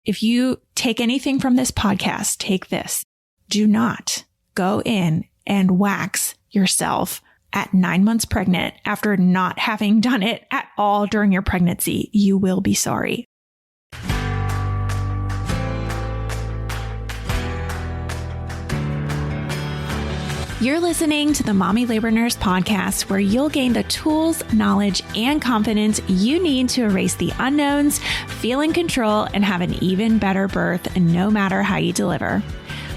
if you take anything from this podcast, take this. Do not go in and wax yourself at 9 months pregnant after not having done it at all during your pregnancy. You will be sorry. You're listening to the Mommy Labor Nurse podcast, where you'll gain the tools, knowledge, and confidence you need to erase the unknowns, feel in control, and have an even better birth no matter how you deliver.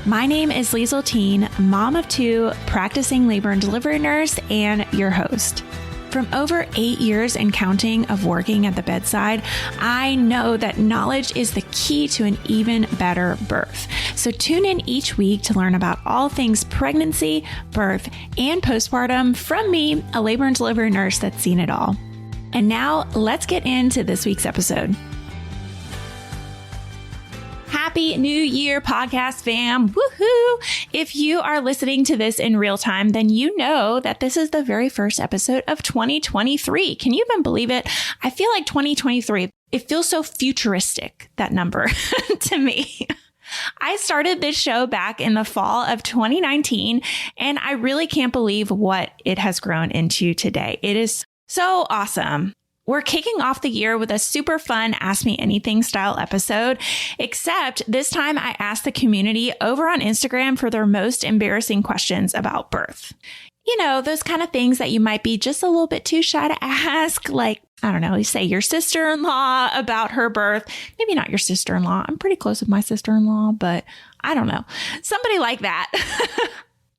My name is Liesl Teen, mom of 2, practicing labor and delivery nurse, and your host. From over 8 years and counting of working at the bedside, I know that knowledge is the key to an even better birth. So tune in each week to learn about all things pregnancy, birth, and postpartum from me, a labor and delivery nurse that's seen it all. And now let's get into this week's episode. Happy New Year, podcast fam. Woohoo! If you are listening to this in real time, then you know that this is the very first episode of 2023. Can you even believe it? I feel like 2023, it feels so futuristic, that number to me. I started this show back in the fall of 2019, and I really can't believe what it has grown into today. It is so awesome. We're kicking off the year with a super fun Ask Me Anything style episode, except this time I asked the community over on Instagram for their most embarrassing questions about birth. You know, those kind of things that you might be just a little bit too shy to ask, like, I don't know, you say your sister-in-law about her birth. Maybe not your sister-in-law. I'm pretty close with my sister-in-law, but I don't know. Somebody like that.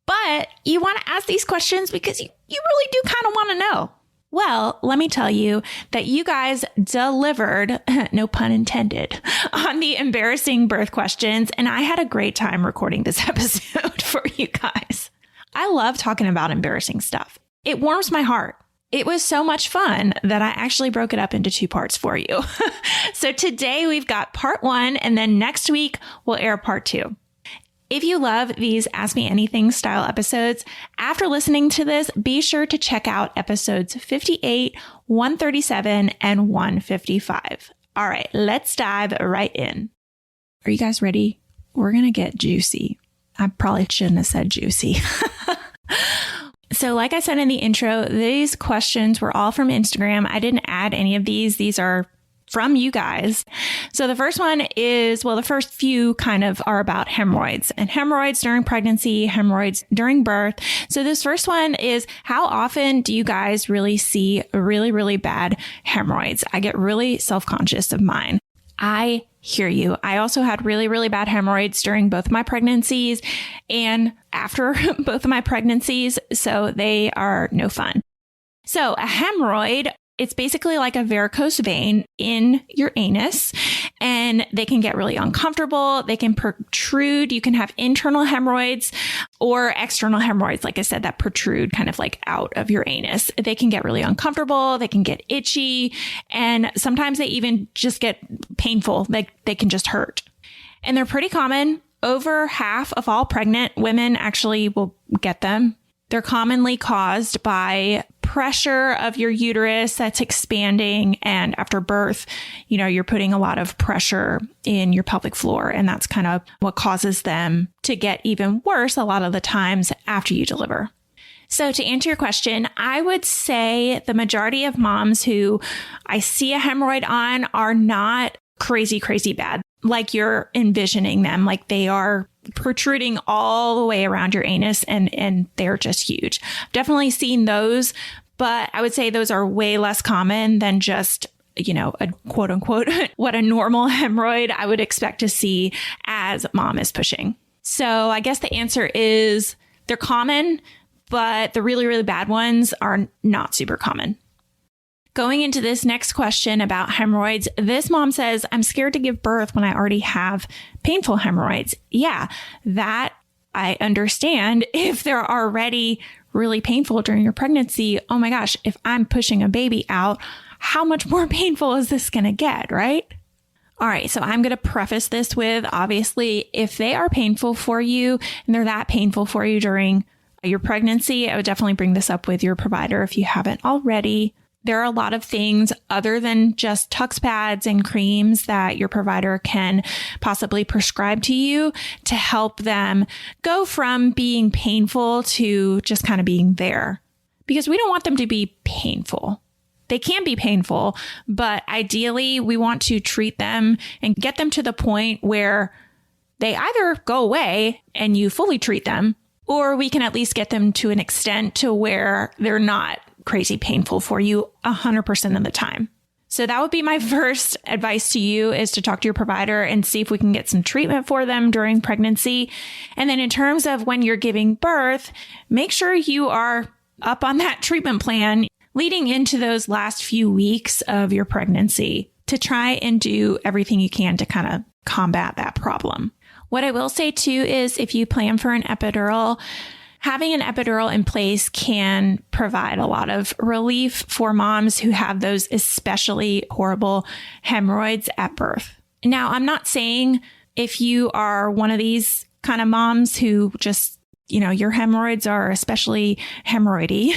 But you want to ask these questions because you really do kind of want to know. Well, let me tell you that you guys delivered, no pun intended, on the embarrassing birth questions, and I had a great time recording this episode for you guys. I love talking about embarrassing stuff. It warms my heart. It was so much fun that I actually broke it up into 2 parts for you. So today we've got part 1, and then next week we'll air part 2. If you love these Ask Me Anything style episodes, after listening to this, be sure to check out episodes 58, 137, and 155. All right, let's dive right in. Are you guys ready? We're going to get juicy. I probably shouldn't have said juicy. So like I said in the intro, these questions were all from Instagram. I didn't add any of these. These are from you guys. So the first one is, well, the first few kind of are about hemorrhoids and hemorrhoids during pregnancy, hemorrhoids during birth. So this first one is, how often do you guys really see really, really bad hemorrhoids? I get really self-conscious of mine. I hear you. I also had really, really bad hemorrhoids during both my pregnancies and after both of my pregnancies. So they are no fun. So a hemorrhoid, it's basically like a varicose vein in your anus, and they can get really uncomfortable. They can protrude. You can have internal hemorrhoids or external hemorrhoids, like I said, that protrude kind of like out of your anus. They can get really uncomfortable. They can get itchy, and sometimes they even just get painful. They can just hurt. And they're pretty common. Over half of all pregnant women actually will get them. They're commonly caused by pressure of your uterus that's expanding. And after birth, you know, you're putting a lot of pressure in your pelvic floor. And that's kind of what causes them to get even worse a lot of the times after you deliver. So to answer your question, I would say the majority of moms who I see a hemorrhoid on are not crazy, crazy bad, like you're envisioning them, like they are protruding all the way around your anus and they're just huge. Definitely seen those, but I would say those are way less common than just, you know, a quote unquote, what a normal hemorrhoid I would expect to see as mom is pushing. So I guess the answer is they're common, but the really, really bad ones are not super common. Going into this next question about hemorrhoids, this mom says, I'm scared to give birth when I already have painful hemorrhoids. Yeah, that I understand. If they're already really painful during your pregnancy, oh my gosh, if I'm pushing a baby out, how much more painful is this going to get, right? All right, so I'm going to preface this with, obviously, if they are painful for you and they're that painful for you during your pregnancy, I would definitely bring this up with your provider if you haven't already. There are a lot of things other than just Tux pads and creams that your provider can possibly prescribe to you to help them go from being painful to just kind of being there. Because we don't want them to be painful. They can be painful, but ideally we want to treat them and get them to the point where they either go away and you fully treat them, or we can at least get them to an extent to where they're not crazy painful for you 100% of the time. So that would be my first advice to you, is to talk to your provider and see if we can get some treatment for them during pregnancy. And then in terms of when you're giving birth, make sure you are up on that treatment plan leading into those last few weeks of your pregnancy to try and do everything you can to kind of combat that problem. What I will say too is if you plan for an epidural, having an epidural in place can provide a lot of relief for moms who have those especially horrible hemorrhoids at birth. Now, I'm not saying if you are one of these kind of moms who just, your hemorrhoids are especially hemorrhoidy,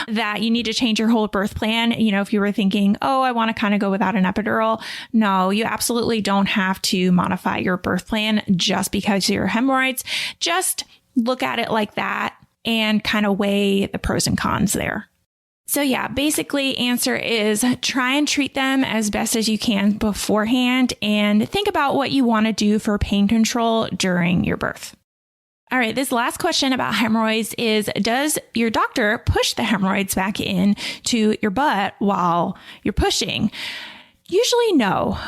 that you need to change your whole birth plan. If you were thinking, oh, I want to kind of go without an epidural. No, you absolutely don't have to modify your birth plan just because of your hemorrhoids. Just look at it like that and kind of weigh the pros and cons there. So yeah, basically answer is try and treat them as best as you can beforehand and think about what you want to do for pain control during your birth. All right, this last question about hemorrhoids is, does your doctor push the hemorrhoids back in to your butt while you're pushing? Usually no.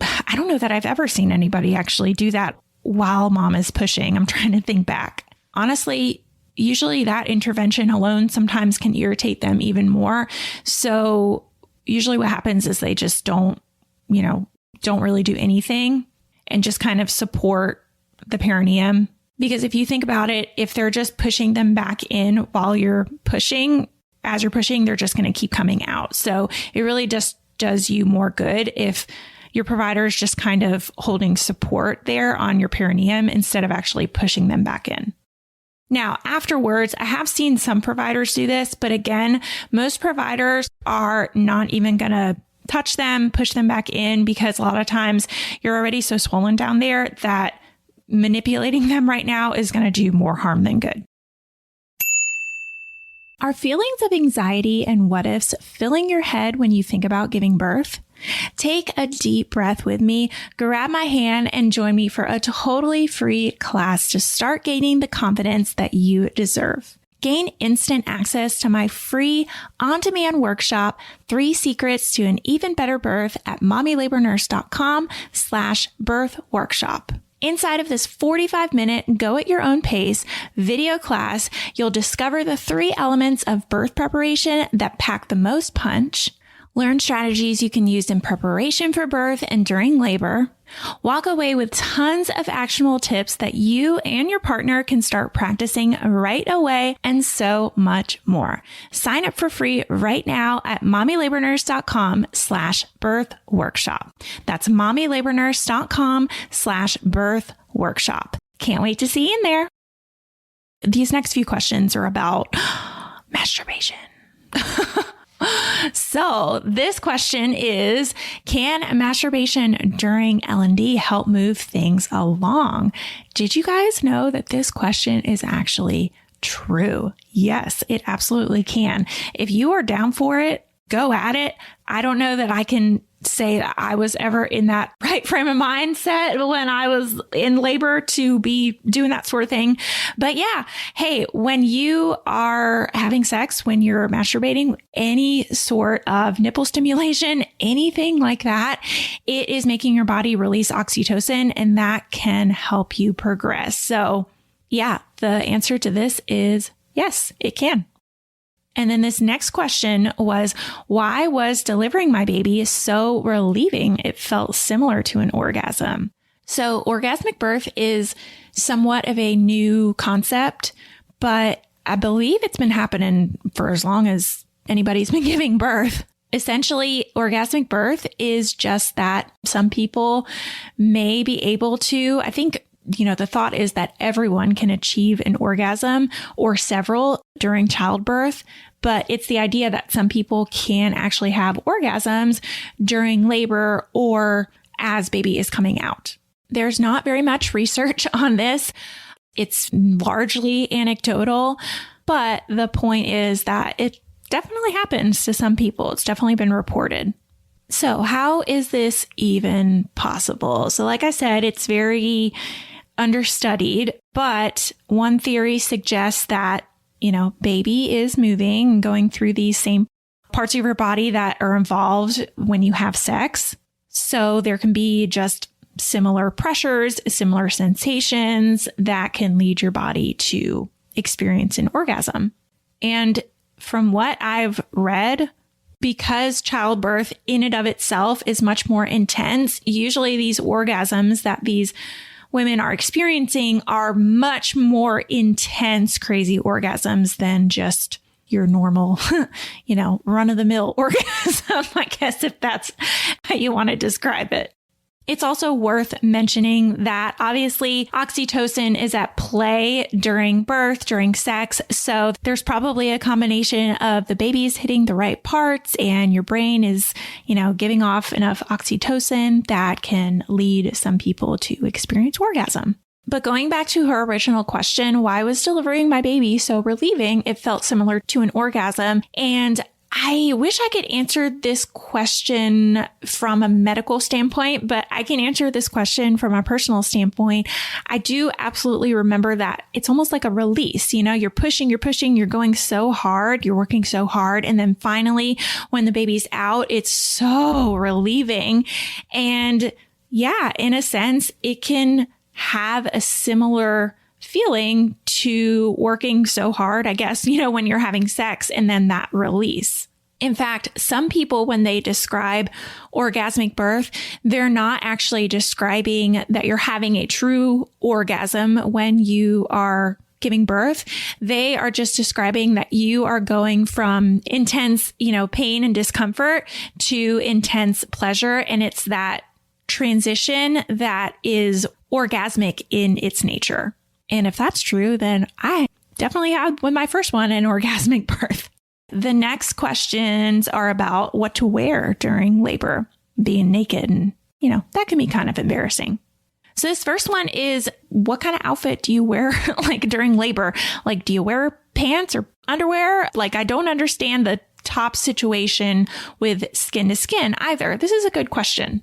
I don't know that I've ever seen anybody actually do that while mom is pushing. I'm trying to think back. Honestly, usually that intervention alone sometimes can irritate them even more. So usually what happens is they just don't really do anything and just kind of support the perineum. Because if you think about it, if they're just pushing them back in while you're pushing, as you're pushing, they're just going to keep coming out. So it really just does you more good if your provider is just kind of holding support there on your perineum instead of actually pushing them back in. Now, afterwards, I have seen some providers do this, but again, most providers are not even going to touch them, push them back in, because a lot of times you're already so swollen down there that manipulating them right now is going to do more harm than good. Are feelings of anxiety and what ifs filling your head when you think about giving birth? Take a deep breath with me, grab my hand, and join me for a totally free class to start gaining the confidence that you deserve. Gain instant access to my free on-demand workshop, 3 Secrets to an Even Better Birth at mommylabornurse.com/birth workshop. Inside of this 45-minute go at your own pace video class, you'll discover the 3 elements of birth preparation that pack the most punch, learn strategies you can use in preparation for birth and during labor, walk away with tons of actionable tips that you and your partner can start practicing right away, and so much more. Sign up for free right now at mommylabornurse.com/birth workshop. That's mommylabornurse.com/birth workshop. Can't wait to see you in there. These next few questions are about masturbation. So this question is, can masturbation during L&D help move things along? Did you guys know that this question is actually true? Yes, it absolutely can. If you are down for it, go at it. I don't know that I can say that I was ever in that right frame of mindset when I was in labor to be doing that sort of thing. But yeah, hey, when you are having sex, when you're masturbating, any sort of nipple stimulation, anything like that, it is making your body release oxytocin, and that can help you progress. So yeah, the answer to this is yes, it can. And then this next question was, why was delivering my baby so relieving? It felt similar to an orgasm. So orgasmic birth is somewhat of a new concept, but I believe it's been happening for as long as anybody's been giving birth. Essentially, orgasmic birth is just that some people may be able to, I think the thought is that everyone can achieve an orgasm or several during childbirth, but it's the idea that some people can actually have orgasms during labor or as baby is coming out. There's not very much research on this. It's largely anecdotal, but the point is that it definitely happens to some people. It's definitely been reported. So how is this even possible? So like I said, it's very understudied, but one theory suggests that, baby is moving and going through these same parts of your body that are involved when you have sex. So there can be just similar pressures, similar sensations that can lead your body to experience an orgasm. And from what I've read, because childbirth in and of itself is much more intense, usually these orgasms that these women are experiencing are much more intense, crazy orgasms than just your normal, run-of-the-mill orgasm, I guess, if that's how you want to describe it. It's also worth mentioning that obviously oxytocin is at play during birth, during sex. So there's probably a combination of the baby's hitting the right parts and your brain is, giving off enough oxytocin that can lead some people to experience orgasm. But going back to her original question, why was delivering my baby so relieving? It felt similar to an orgasm. And I wish I could answer this question from a medical standpoint, but I can answer this question from a personal standpoint. I do absolutely remember that it's almost like a release. You're pushing, you're going so hard, you're working so hard. And then finally, when the baby's out, it's so relieving. And yeah, in a sense, it can have a similar feeling to working so hard, I guess, when you're having sex and then that release. In fact, some people, when they describe orgasmic birth, they're not actually describing that you're having a true orgasm when you are giving birth. They are just describing that you are going from intense, pain and discomfort to intense pleasure. And it's that transition that is orgasmic in its nature. And if that's true, then I definitely had with my first one an orgasmic birth. The next questions are about what to wear during labor, being naked. And, that can be kind of embarrassing. So this first one is, what kind of outfit do you wear during labor? Do you wear pants or underwear? I don't understand the top situation with skin to skin either. This is a good question.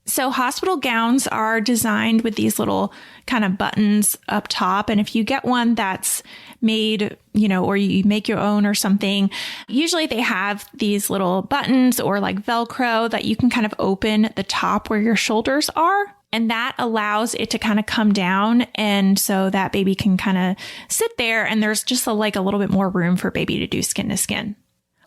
So hospital gowns are designed with these little kind of buttons up top. And if you get one that's made, or you make your own or something, usually they have these little buttons or Velcro that you can kind of open the top where your shoulders are. And that allows it to kind of come down. And so that baby can kind of sit there and there's just a little bit more room for baby to do skin to skin.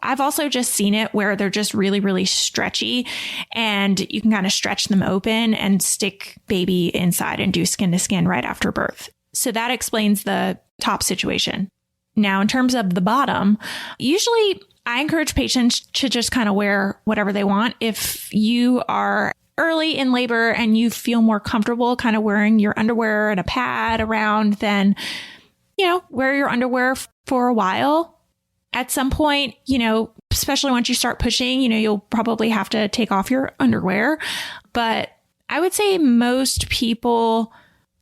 I've also just seen it where they're just really, really stretchy and you can kind of stretch them open and stick baby inside and do skin to skin right after birth. So that explains the top situation. Now, in terms of the bottom, usually I encourage patients to just kind of wear whatever they want. If you are early in labor and you feel more comfortable kind of wearing your underwear and a pad around, then, wear your underwear for a while. At some point, especially once you start pushing, you'll probably have to take off your underwear. But I would say most people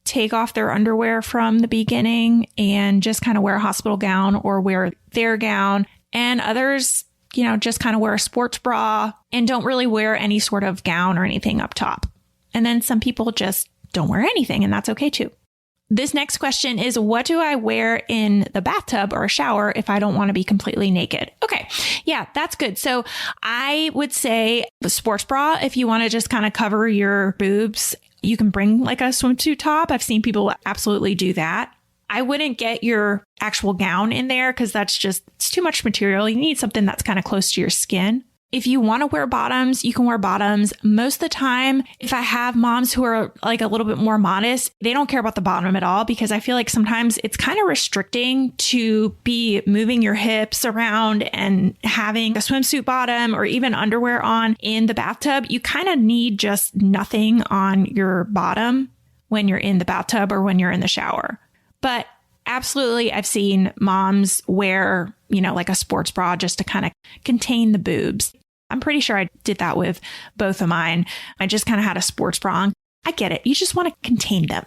take off their underwear from the beginning and just kind of wear a hospital gown or wear their gown. And others, just kind of wear a sports bra and don't really wear any sort of gown or anything up top. And then some people just don't wear anything, and that's okay too. This next question is, what do I wear in the bathtub or a shower if I don't want to be completely naked? Okay. Yeah, that's good. So I would say the sports bra, if you want to just kind of cover your boobs, you can bring a swimsuit top. I've seen people absolutely do that. I wouldn't get your actual gown in there because it's too much material. You need something that's kind of close to your skin. If you want to wear bottoms, you can wear bottoms. Most of the time, if I have moms who are a little bit more modest, they don't care about the bottom at all because I feel like sometimes it's kind of restricting to be moving your hips around and having a swimsuit bottom or even underwear on in the bathtub. You kind of need just nothing on your bottom. when you're in the bathtub or when you're in the shower. But absolutely, I've seen moms wear, like a sports bra just to kind of contain the boobs. I'm pretty sure I did that with both of mine. I just kind of had a sports bra on. I get it. You just want to contain them.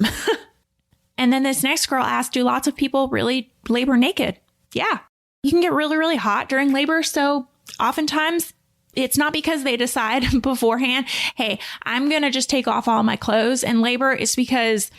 And then this next girl asked, do lots of people really labor naked? Yeah, you can get really, really hot during labor. So oftentimes it's not because they decide beforehand, hey, I'm going to just take off all my clothes and labor. It's because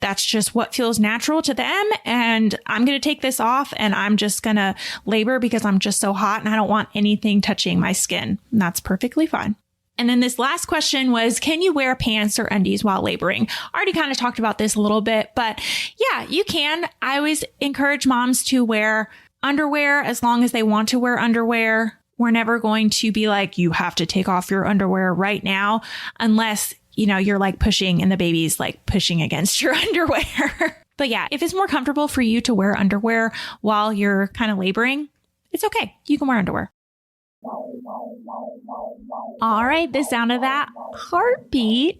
that's just what feels natural to them. And I'm going to take this off and I'm just going to labor because I'm just so hot and I don't want anything touching my skin. And that's perfectly fine. And then this last question was, can you wear pants or undies while laboring? I already kind of talked about this a little bit, but yeah, you can. I always encourage moms to wear underwear as long as they want to wear underwear. We're never going to be like, you have to take off your underwear right now, unless you're like pushing and the baby's like pushing against your underwear. But yeah, if it's more comfortable for you to wear underwear while you're kind of laboring, it's okay. You can wear underwear. All right, the sound of that heartbeat.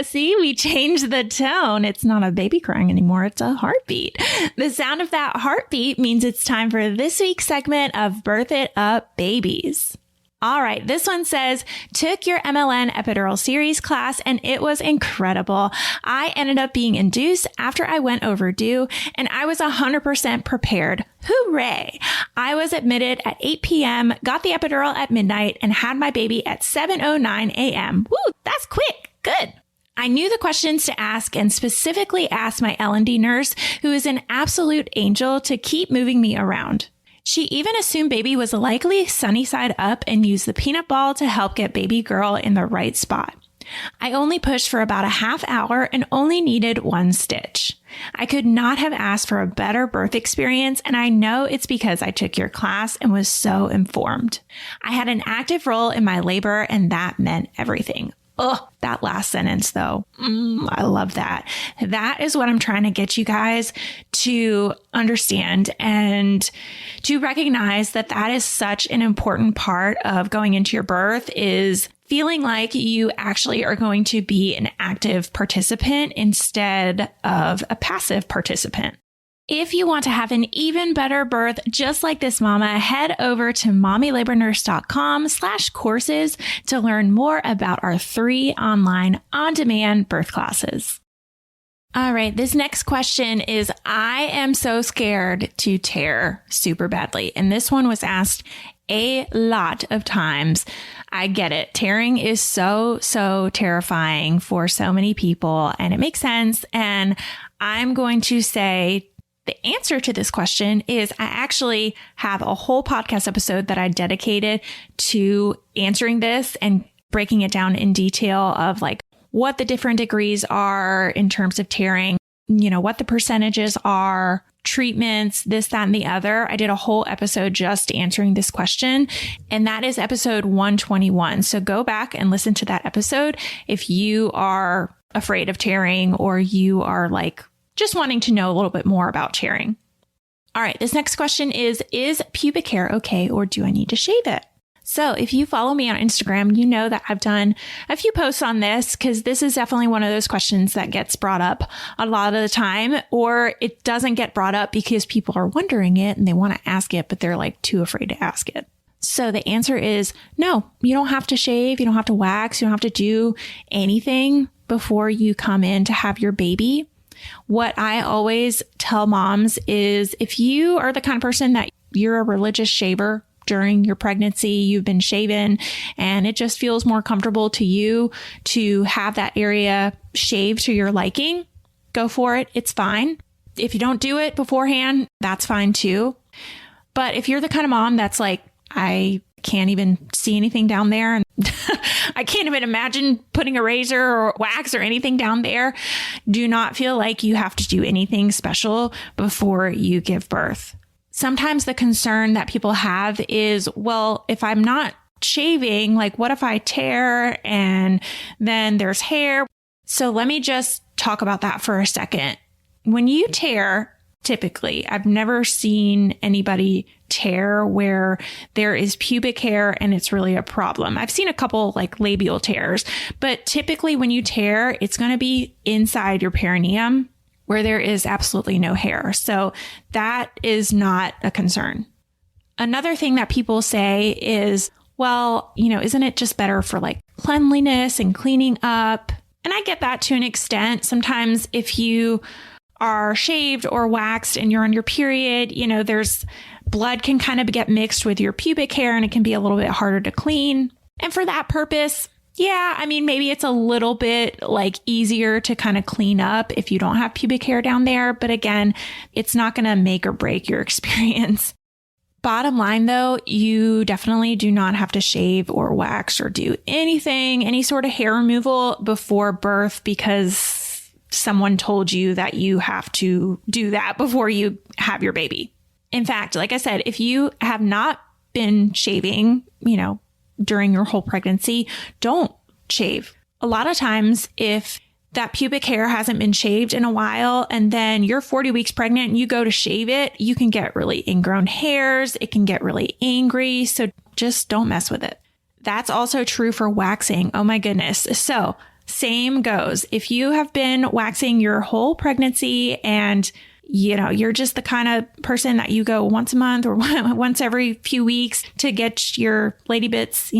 See, we changed the tone. It's not a baby crying anymore. It's a heartbeat. The sound of that heartbeat means it's time for this week's segment of Birth It Up Babies. All right, this one says, took your MLN epidural series class and it was incredible. I ended up being induced after I went overdue and I was 100% prepared. Hooray! I was admitted at 8 p.m., got the epidural at midnight, and had my baby at 7:09 a.m. Woo, that's quick. Good. I knew the questions to ask and specifically asked my L&D nurse, who is an absolute angel, to keep moving me around. She even assumed baby was likely sunny side up and used the peanut ball to help get baby girl in the right spot. I only pushed for about a half hour and only needed one stitch. I could not have asked for a better birth experience, and I know it's because I took your class and was so informed. I had an active role in my labor, and that meant everything. Oh, that last sentence though. I love that. That is what I'm trying to get you guys to understand and to recognize that that is such an important part of going into your birth, is feeling like you actually are going to be an active participant instead of a passive participant. If you want to have an even better birth, just like this mama, head over to mommylabornurse.com/courses to learn more about our 3 online on-demand birth classes. All right, this next question is, I am so scared to tear super badly. And this one was asked a lot of times. I get it. Tearing is so terrifying for so many people, and it makes sense. And I'm going to say, the answer to this question is I actually have a whole podcast episode that I dedicated to answering this and breaking it down in detail of like what the different degrees are in terms of tearing, what the percentages are, treatments, this, that, and the other. I did a whole episode just answering this question, and that is episode 121. So go back and listen to that episode if you are afraid of tearing or you are like just wanting to know a little bit more about tearing. All right, this next question is pubic hair okay, or do I need to shave it? So if you follow me on Instagram, you know that I've done a few posts on this, because this is definitely one of those questions that gets brought up a lot of the time, or it doesn't get brought up because people are wondering it and they want to ask it, but they're like too afraid to ask it. So the answer is no, you don't have to shave. You don't have to wax. You don't have to do anything before you come in to have your baby. What I always tell moms is, if you are the kind of person that you're a religious shaver during your pregnancy, you've been shaven and it just feels more comfortable to you to have that area shaved to your liking, go for it. It's fine. If you don't do it beforehand, that's fine too. But if you're the kind of mom that's like, I can't even see anything down there, and I can't even imagine putting a razor or wax or anything down there, do not feel like you have to do anything special before you give birth. Sometimes the concern that people have is, well, if I'm not shaving, like what if I tear and then there's hair? So let me just talk about that for a second. When you tear, typically. I've never seen anybody tear where there is pubic hair and it's really a problem. I've seen a couple like labial tears, but typically when you tear, it's going to be inside your perineum where there is absolutely no hair. So that is not a concern. Another thing that people say is, well, isn't it just better for like cleanliness and cleaning up? And I get that to an extent. Sometimes if you are shaved or waxed and you're on your period, there's blood can kind of get mixed with your pubic hair and it can be a little bit harder to clean. And for that purpose, yeah, maybe it's a little bit like easier to kind of clean up if you don't have pubic hair down there. But again, it's not going to make or break your experience. Bottom line, though, you definitely do not have to shave or wax or do any sort of hair removal before birth because someone told you that you have to do that before you have your baby. In fact, like I said, if you have not been shaving, during your whole pregnancy, don't shave. A lot of times, if that pubic hair hasn't been shaved in a while and then you're 40 weeks pregnant and you go to shave it, you can get really ingrown hairs. It can get really angry. So just don't mess with it. That's also true for waxing. Oh my goodness. So same goes. If you have been waxing your whole pregnancy and you're just the kind of person that you go once a month or once every few weeks to get your lady bits,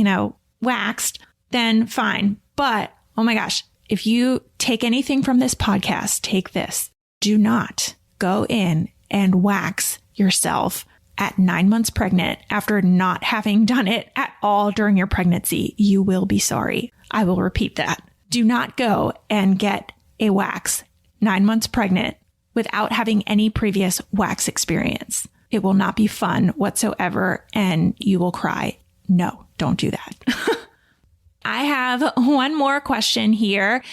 waxed, then fine. But oh my gosh, if you take anything from this podcast, take this. Do not go in and wax yourself at 9 months pregnant after not having done it at all during your pregnancy. You will be sorry. I will repeat that. Do not go and get a wax 9 months pregnant without having any previous wax experience. It will not be fun whatsoever and you will cry. No, don't do that. I have one more question here.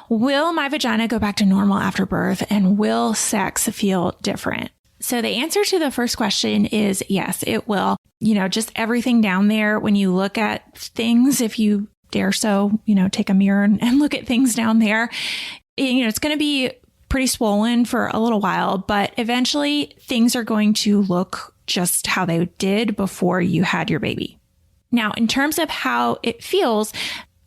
Will my vagina go back to normal after birth and will sex feel different? So the answer to the first question is yes, it will. Just everything down there, when you look at things, if you dare so, take a mirror and look at things down there, it's going to be pretty swollen for a little while, but eventually things are going to look just how they did before you had your baby. Now, in terms of how it feels,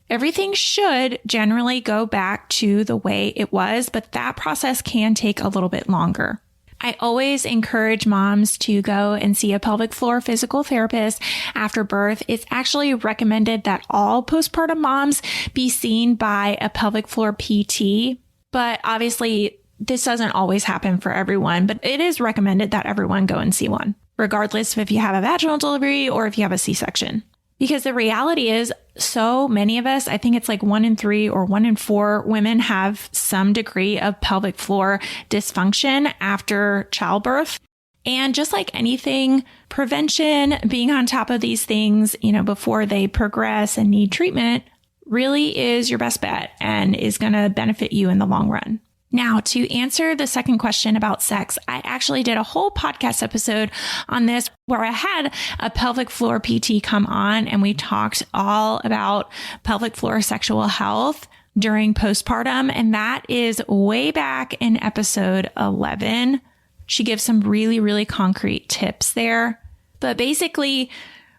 everything should generally go back to the way it was, but that process can take a little bit longer. I always encourage moms to go and see a pelvic floor physical therapist after birth. It's actually recommended that all postpartum moms be seen by a pelvic floor PT. But obviously, this doesn't always happen for everyone, but it is recommended that everyone go and see one, regardless of if you have a vaginal delivery or if you have a C-section. Because the reality is, so many of us, I think it's like 1 in 3 or 1 in 4 women have some degree of pelvic floor dysfunction after childbirth. And just like anything, prevention, being on top of these things, before they progress and need treatment, really is your best bet and is going to benefit you in the long run. Now, to answer the second question about sex, I actually did a whole podcast episode on this where I had a pelvic floor PT come on and we talked all about pelvic floor sexual health during postpartum. And that is way back in episode 11. She gives some really, really concrete tips there. But basically,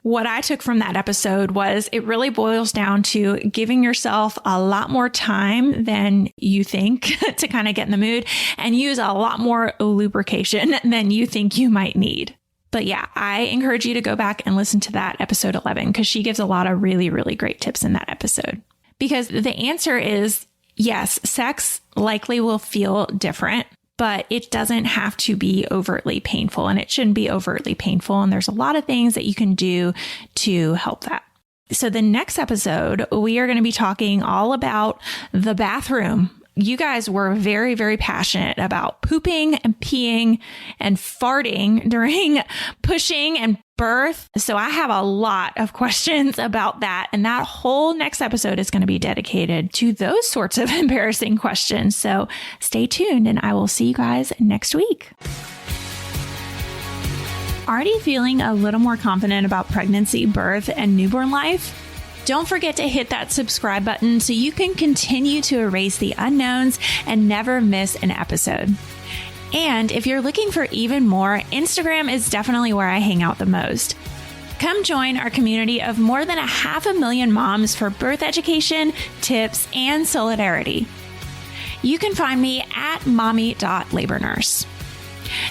what I took from that episode was it really boils down to giving yourself a lot more time than you think to kind of get in the mood and use a lot more lubrication than you think you might need. But yeah, I encourage you to go back and listen to that episode 11 because she gives a lot of really, really great tips in that episode. Because the answer is yes, sex likely will feel different, but it doesn't have to be overtly painful and it shouldn't be overtly painful. And there's a lot of things that you can do to help that. So the next episode, we are going to be talking all about the bathroom. You guys were very, very passionate about pooping and peeing and farting during pushing and birth. So I have a lot of questions about that. And that whole next episode is going to be dedicated to those sorts of embarrassing questions. So stay tuned and I will see you guys next week. Already feeling a little more confident about pregnancy, birth, and newborn life? Don't forget to hit that subscribe button so you can continue to erase the unknowns and never miss an episode. And if you're looking for even more, Instagram is definitely where I hang out the most. Come join our community of more than 500,000 moms for birth education, tips, and solidarity. You can find me at mommy.labornurse.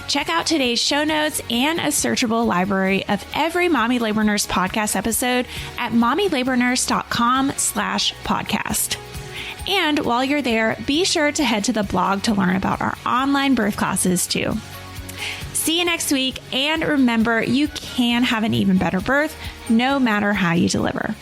Check out today's show notes and a searchable library of every Mommy Labor Nurse podcast episode at mommylabornurse.com/podcast. And while you're there, be sure to head to the blog to learn about our online birth classes too. See you next week, and remember, you can have an even better birth no matter how you deliver.